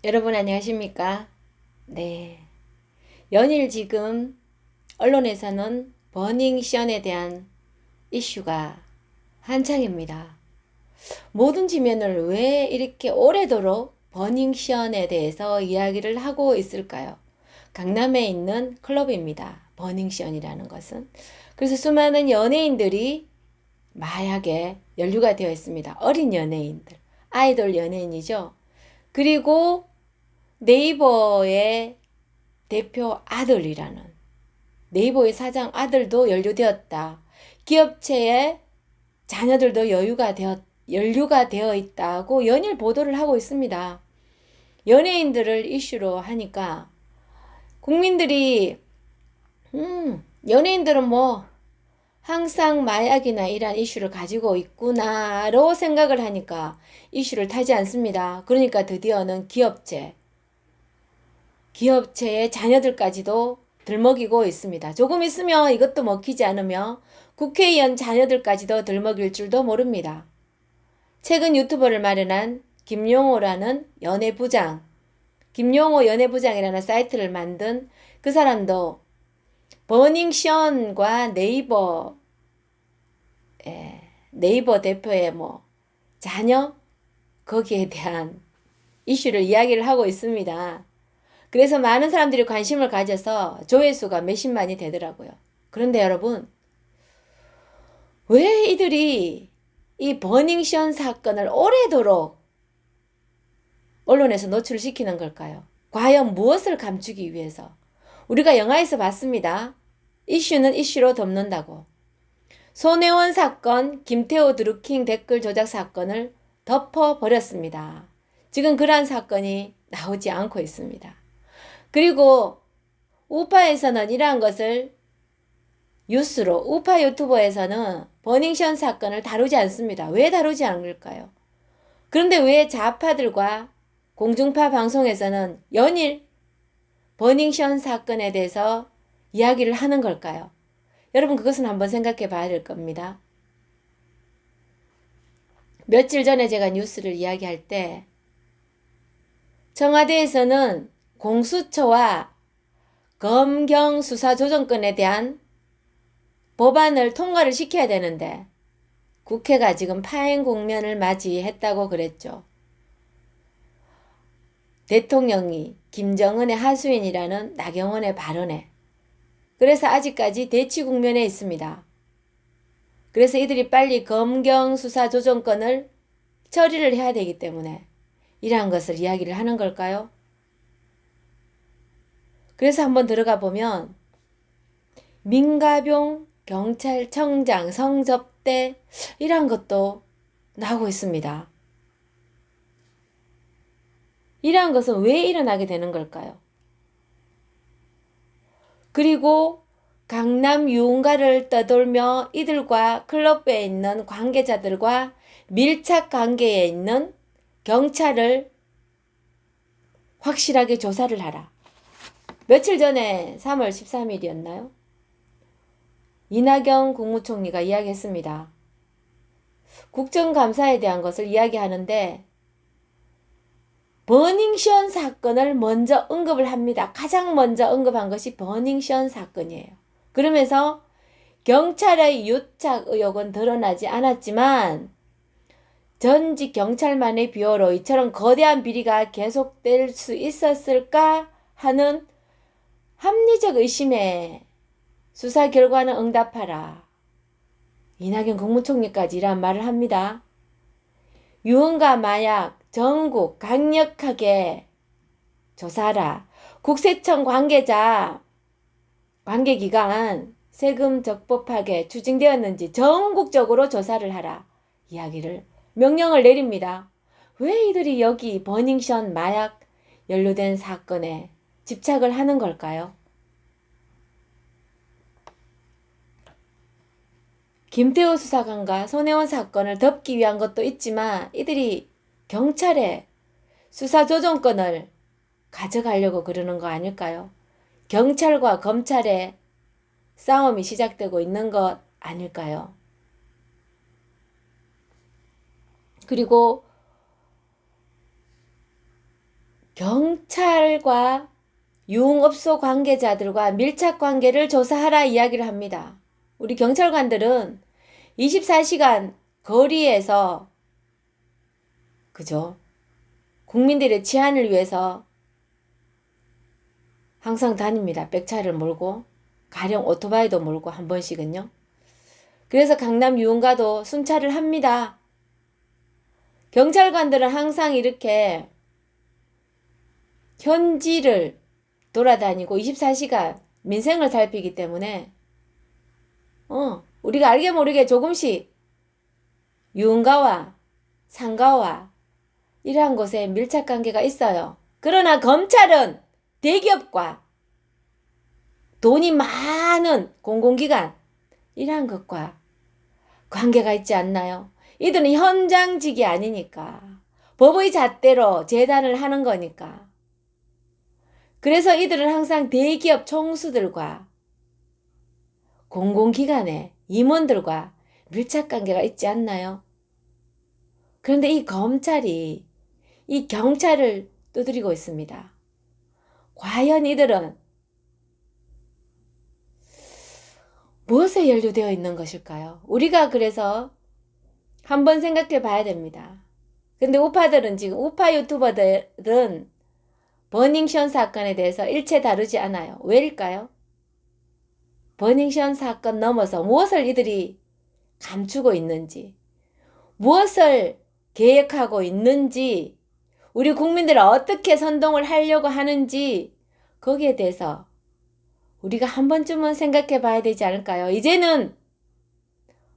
여러분 안녕하십니까? 네. 연일 지금 언론에서는 버닝썬에 대한 이슈가 한창입니다. 모든 지면을 왜 이렇게 오래도록 버닝썬에 대해서 이야기를 하고 있을까요? 강남에 있는 클럽입니다. 버닝썬이라는 것은. 그래서 수많은 연예인들이 마약에 연루가 되어 있습니다. 어린 연예인들. 아이돌 연예인이죠. 그리고 네이버의 대표 아들이라는 네이버의 사장 아들도 연루되었다. 기업체의 자녀들도 연루가 되어 있다고 연일 보도를 하고 있습니다. 연예인들을 이슈로 하니까 국민들이 연예인들은 뭐 항상 마약이나 이런 이슈를 가지고 있구나로 생각을 하니까 이슈를 타지 않습니다. 그러니까 드디어는 기업체의 자녀들까지도 들먹이고 있습니다. 조금 있으면 이것도 먹히지 않으며 국회의원 자녀들까지도 들먹일 줄도 모릅니다. 최근 유튜버를 마련한 김용호라는 연예부장, 김용호 연예부장이라는 사이트를 만든 그 사람도 버닝썬과 네이버 대표의 뭐 자녀 거기에 대한 이슈를 이야기를 하고 있습니다. 그래서 많은 사람들이 관심을 가져서 조회수가 몇십만이 되더라고요. 그런데 여러분, 왜 이들이 이 버닝썬 사건을 오래도록 언론에서 노출시키는 걸까요? 과연 무엇을 감추기 위해서? 우리가 영화에서 봤습니다. 이슈는 이슈로 덮는다고. 손혜원 사건, 김태호 드루킹 댓글 조작 사건을 덮어버렸습니다. 지금 그러한 사건이 나오지 않고 있습니다. 그리고 우파에서는 이러한 것을 뉴스로 우파 유튜버에서는 버닝썬 사건을 다루지 않습니다. 왜 다루지 않을까요? 그런데 왜 좌파들과 공중파 방송에서는 연일 버닝썬 사건에 대해서 이야기를 하는 걸까요? 여러분 그것은 한번 생각해 봐야 될 겁니다. 며칠 전에 제가 뉴스를 이야기할 때 청와대에서는 공수처와 검경 수사조정권에 대한 법안을 통과를 시켜야 되는데 국회가 지금 파행 국면을 맞이했다고 그랬죠. 대통령이 김정은의 하수인이라는 나경원의 발언에 그래서 아직까지 대치 국면에 있습니다. 그래서 이들이 빨리 검경 수사 조정권을 처리를 해야 되기 때문에 이러한 것을 이야기를 하는 걸까요? 그래서 한번 들어가 보면 민가병 경찰청장 성접대 이러한 것도 나오고 있습니다. 이러한 것은 왜 일어나게 되는 걸까요? 그리고 강남 유흥가를 떠돌며 이들과 클럽에 있는 관계자들과 밀착 관계에 있는 경찰을 확실하게 조사를 하라. 며칠 전에 3월 13일이었나요? 이낙연 국무총리가 이야기했습니다. 국정감사에 대한 것을 이야기하는데 버닝썬 사건을 먼저 언급을 합니다. 가장 먼저 언급한 것이 버닝썬 사건이에요. 그러면서 경찰의 유착 의혹은 드러나지 않았지만 전직 경찰만의 비호로 이처럼 거대한 비리가 계속될 수 있었을까 하는 합리적 의심에 수사 결과는 응답하라. 이낙연 국무총리까지 이란 말을 합니다. 유흥과 마약 전국 강력하게 조사하라. 국세청 관계자, 관계기관 세금 적법하게 추징되었는지 전국적으로 조사를 하라. 이야기를 명령을 내립니다. 왜 이들이 여기 버닝썬 마약 연루된 사건에 집착을 하는 걸까요? 김태호 수사관과 손혜원 사건을 덮기 위한 것도 있지만 이들이 경찰의 수사조정권을 가져가려고 그러는 거 아닐까요? 경찰과 검찰의 싸움이 시작되고 있는 것 아닐까요? 그리고 경찰과 유흥업소 관계자들과 밀착 관계를 조사하라 이야기를 합니다. 우리 경찰관들은 24시간 거리에서 그죠? 국민들의 치안을 위해서 항상 다닙니다. 백차를 몰고 가령 오토바이도 몰고 한 번씩은요. 그래서 강남 유흥가도 순찰을 합니다. 경찰관들은 항상 이렇게 현지를 돌아다니고 24시간 민생을 살피기 때문에 우리가 알게 모르게 조금씩 유흥가와 상가와 이러한 곳에 밀착관계가 있어요. 그러나 검찰은 대기업과 돈이 많은 공공기관 이러한 것과 관계가 있지 않나요? 이들은 현장직이 아니니까 법의 잣대로 재단을 하는 거니까. 그래서 이들은 항상 대기업 총수들과 공공기관의 임원들과 밀착관계가 있지 않나요? 그런데 이 검찰이 이 경찰을 두드리고 있습니다. 과연 이들은 무엇에 연루되어 있는 것일까요? 우리가 그래서 한번 생각해 봐야 됩니다. 근데 우파들은 지금 우파 유튜버들은 버닝썬 사건에 대해서 일체 다루지 않아요. 왜일까요? 버닝썬 사건 넘어서 무엇을 이들이 감추고 있는지, 무엇을 계획하고 있는지, 우리 국민들을 어떻게 선동을 하려고 하는지 거기에 대해서 우리가 한 번쯤은 생각해 봐야 되지 않을까요? 이제는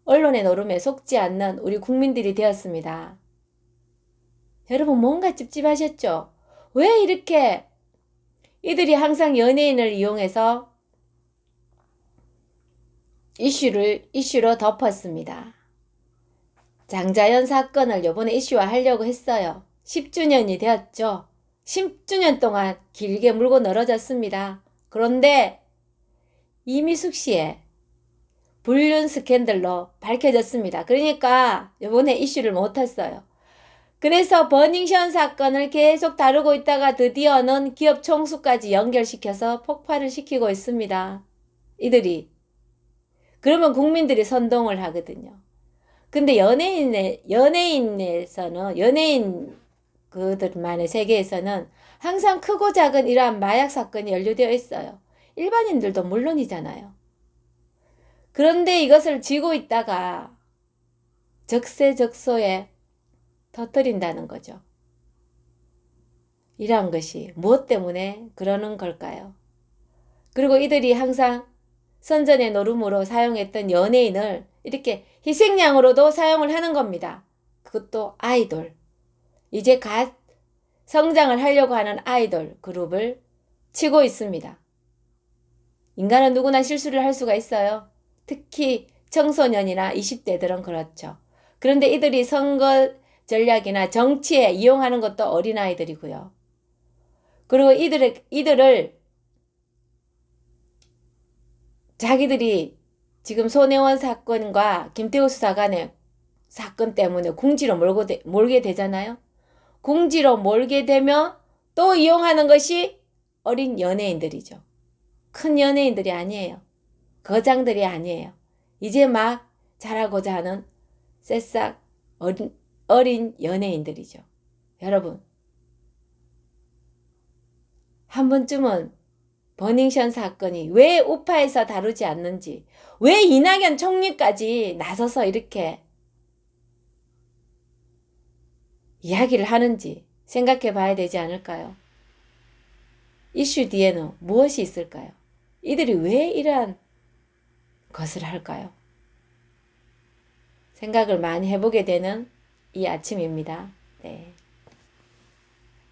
언론의 노름에 속지 않는 우리 국민들이 되었습니다. 여러분 뭔가 찝찝하셨죠? 왜 이렇게 이들이 항상 연예인을 이용해서 이슈로 덮었습니다. 장자연 사건을 이번에 이슈화하려고 했어요. 10주년이 되었죠. 10주년 동안 길게 물고 늘어졌습니다. 그런데 이미숙 씨의 불륜 스캔들로 밝혀졌습니다. 그러니까 이번에 이슈를 못했어요. 그래서 버닝썬 사건을 계속 다루고 있다가 드디어는 기업 총수까지 연결시켜서 폭발을 시키고 있습니다. 이들이. 그러면 국민들이 선동을 하거든요. 근데 연예인에서는, 연예인 그들만의 세계에서는 항상 크고 작은 이러한 마약 사건이 연루되어 있어요. 일반인들도 물론이잖아요. 그런데 이것을 쥐고 있다가 적세적소에 터뜨린다는 거죠. 이러한 것이 무엇 때문에 그러는 걸까요? 그리고 이들이 항상 선전의 노름으로 사용했던 연예인을 이렇게 희생양으로도 사용을 하는 겁니다. 그것도 아이돌. 이제 갓 성장을 하려고 하는 아이돌 그룹을 치고 있습니다. 인간은 누구나 실수를 할 수가 있어요. 특히 청소년이나 20대들은 그렇죠. 그런데 이들이 선거 전략이나 정치에 이용하는 것도 어린아이들이고요. 그리고 이들을 자기들이 지금 손혜원 사건과 김태우 수사관의 사건 때문에 궁지로 몰게 되잖아요. 궁지로 몰게 되면 또 이용하는 것이 어린 연예인들이죠. 큰 연예인들이 아니에요. 거장들이 아니에요. 이제 막 자라고자 하는 새싹 어린 연예인들이죠. 여러분, 한 번쯤은 버닝썬 사건이 왜 우파에서 다루지 않는지, 왜 이낙연 총리까지 나서서 이렇게 이야기를 하는지 생각해 봐야 되지 않을까요? 이슈 뒤에는 무엇이 있을까요? 이들이 왜 이러한 것을 할까요? 생각을 많이 해보게 되는 이 아침입니다. 네.